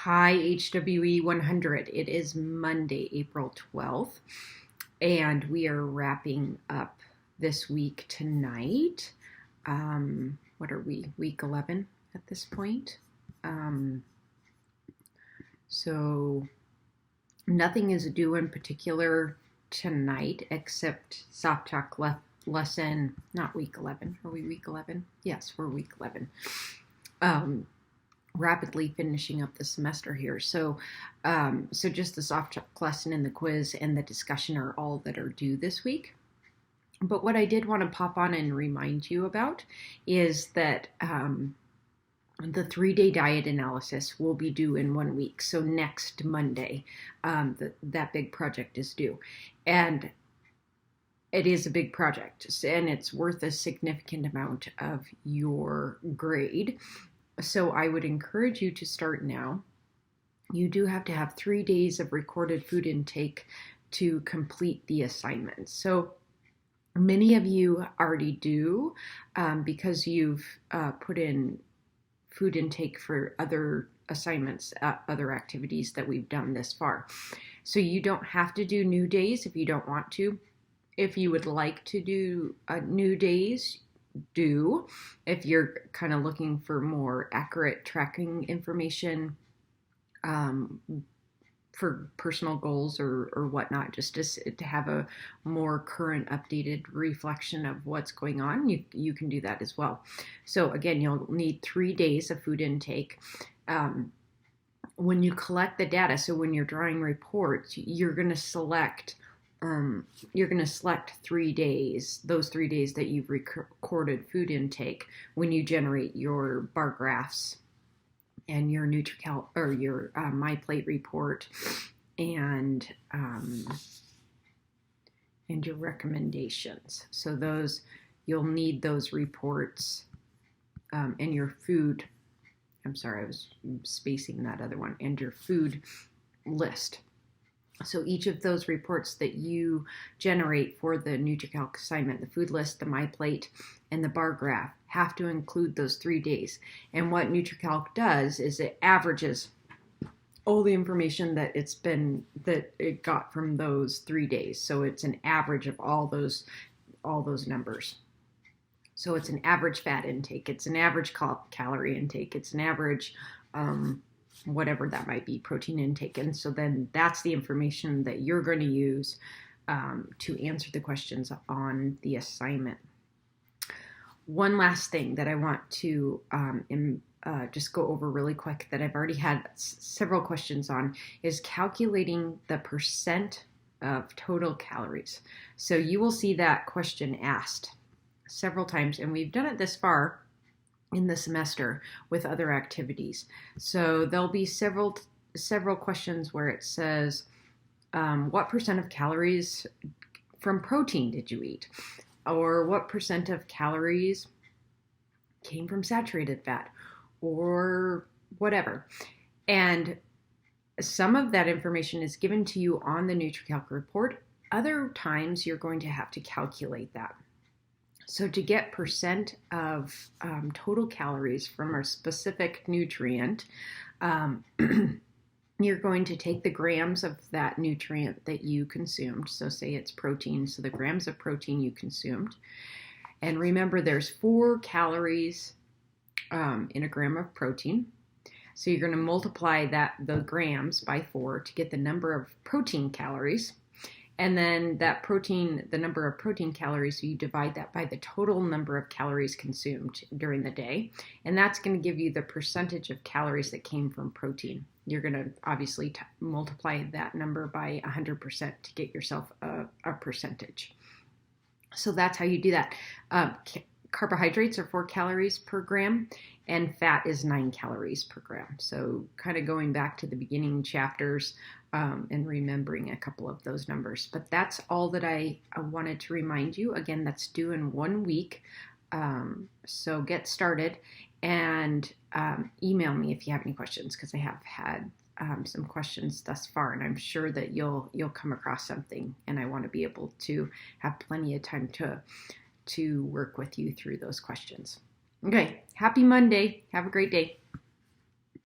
Hi, HWE 100. It is Monday, April 12th, and we are wrapping up this week tonight. What are we? Week 11 at this point. So nothing is due in particular tonight except soft talk lesson, not week 11. Are we week 11? Yes, we're week 11. Rapidly finishing up the semester here. So just the soft talk lesson and the quiz and the discussion are all that are due this week. But what I did want to pop on and remind you about is that the 3-day diet analysis will be due in 1 week. So next Monday, that big project is due. And it is a big project, and it's worth a significant amount of your grade. So I would encourage you to start now. You do have to have 3 days of recorded food intake to complete the assignment. So many of you already do because you've put in food intake for other assignments, other activities that we've done this far. So you don't have to do new days if you don't want to. If you would like to do new days, do. If you're kind of looking for more accurate tracking information for personal goals or whatnot, just to have a more current updated reflection of what's going on, you can do that as well. So again, you'll need 3 days of food intake. When you collect the data, so when you're drawing reports, you're going to select 3 days, those 3 days that you've recorded food intake when you generate your bar graphs and your NutriCal or your MyPlate report and your recommendations. So those, you'll need those reports and your food. I'm sorry, I was spacing that other one, and your food list. So each of those reports that you generate for the NutriCalc assignment, the food list, the MyPlate, and the bar graph, have to include those 3 days. And what NutriCalc does is it averages all the information that it got from those 3 days. So it's an average of all those numbers. So it's an average fat intake, it's an average calorie intake, it's an average whatever that might be, protein intake. And so then that's the information that you're going to use to answer the questions on the assignment. One last thing that I want to just go over really quick that I've already had several questions on is calculating the percent of total calories. So you will see that question asked several times, and we've done it this far in the semester with other activities. So there'll be several questions where it says, what percent of calories from protein did you eat? Or what percent of calories came from saturated fat? Or whatever. And some of that information is given to you on the NutriCalc report. Other times you're going to have to calculate that. So to get percent of total calories from a specific nutrient, you're going to take the grams of that nutrient that you consumed. So say it's protein, so the grams of protein you consumed. And remember, there's 4 calories in a gram of protein. So you're going to multiply the grams by 4 to get the number of protein calories. And then that protein, the number of protein calories, you divide that by the total number of calories consumed during the day. And that's going to give you the percentage of calories that came from protein. You're going to obviously multiply that number by 100% to get yourself a percentage. So that's how you do that. Carbohydrates are 4 calories per gram, and fat is 9 calories per gram. So kind of going back to the beginning chapters and remembering a couple of those numbers. But that's all that I wanted to remind you. Again, that's due in 1 week. So get started and email me if you have any questions, because I have had some questions thus far, and I'm sure that you'll come across something, and I want to be able to have plenty of time to work with you through those questions. Okay, happy Monday. Have a great day.